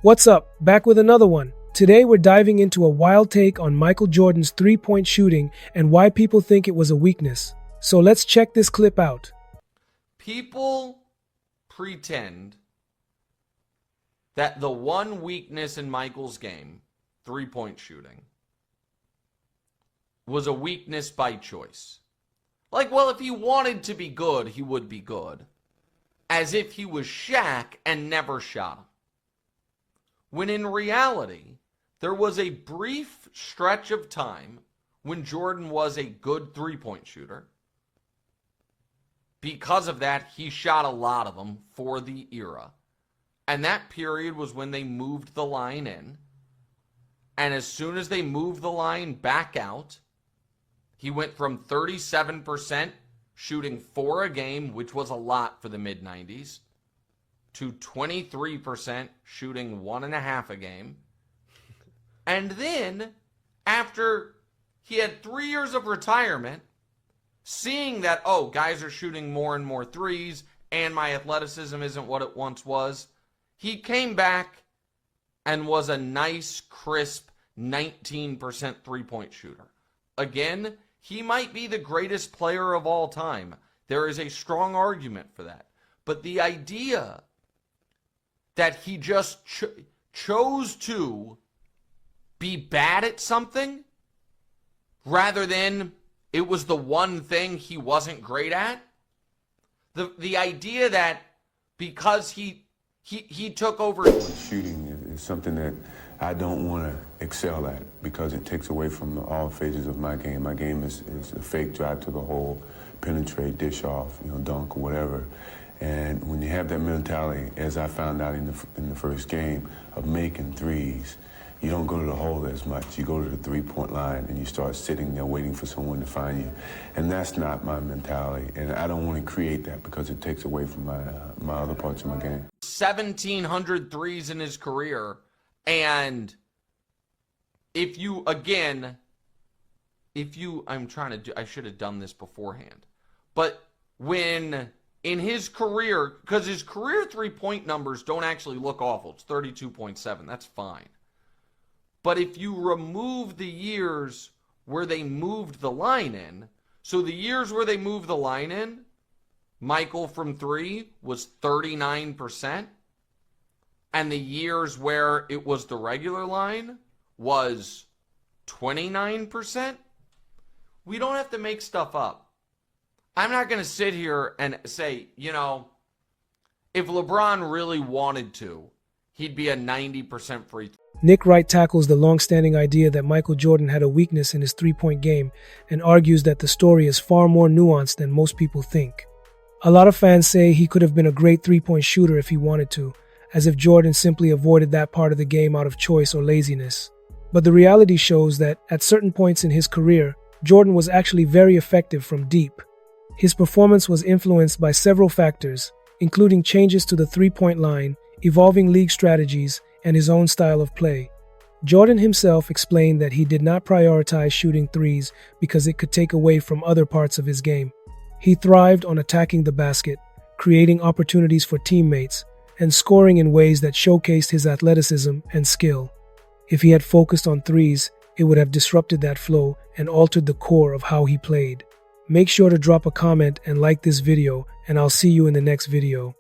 What's up? Back with another one. Today we're diving into a wild take on Michael Jordan's three-point shooting and why people think it was a weakness. So let's check this clip out. People pretend that the one weakness in Michael's game, three-point shooting, was a weakness by choice. Like, well, if he wanted to be good, he would be good. As if he was Shaq and never shot him. When in reality, there was a brief stretch of time when Jordan was a good three-point shooter. Because of that, he shot a lot of them for the era. And that period was when they moved the line in. And as soon as they moved the line back out, he went from 37% shooting 4 a game, which was a lot for the mid-90s, to 23% shooting 1.5 a game. And then, after he had 3 years of retirement, seeing that, oh, guys are shooting more and more threes, and my athleticism isn't what it once was, he came back and was a nice, crisp 19% three-point shooter. Again, he might be the greatest player of all time. There is a strong argument for that. But the idea that he just chose to be bad at something rather than it was the one thing he wasn't great at, the idea that because he took over... Shooting is something that I don't want to excel at because it takes away from all phases of my game. My game is a fake drive to the hole, penetrate, dish off, dunk or whatever. And when you have that mentality, as I found out in the first game, of making threes, you don't go to the hole as much. You go to the three-point line and you start sitting there waiting for someone to find you. And that's not my mentality. And I don't want to create that because it takes away from my other parts of my game. 1,700 threes in his career. And I should have done this beforehand. But when in his career, because his career three-point numbers don't actually look awful. It's 32.7. That's fine. But if you remove the years where they moved the line in, so the years where they moved the line in, Michael from 3 was 39%. And the years where it was the regular line was 29%. We don't have to make stuff up. I'm not going to sit here and say, if LeBron really wanted to, he'd be a 90% free throw. Nick Wright tackles the long-standing idea that Michael Jordan had a weakness in his three-point game and argues that the story is far more nuanced than most people think. A lot of fans say he could have been a great three-point shooter if he wanted to, as if Jordan simply avoided that part of the game out of choice or laziness. But the reality shows that, at certain points in his career, Jordan was actually very effective from deep. His performance was influenced by several factors, including changes to the three-point line, evolving league strategies, and his own style of play. Jordan himself explained that he did not prioritize shooting threes because it could take away from other parts of his game. He thrived on attacking the basket, creating opportunities for teammates, and scoring in ways that showcased his athleticism and skill. If he had focused on threes, it would have disrupted that flow and altered the core of how he played. Make sure to drop a comment and like this video, and I'll see you in the next video.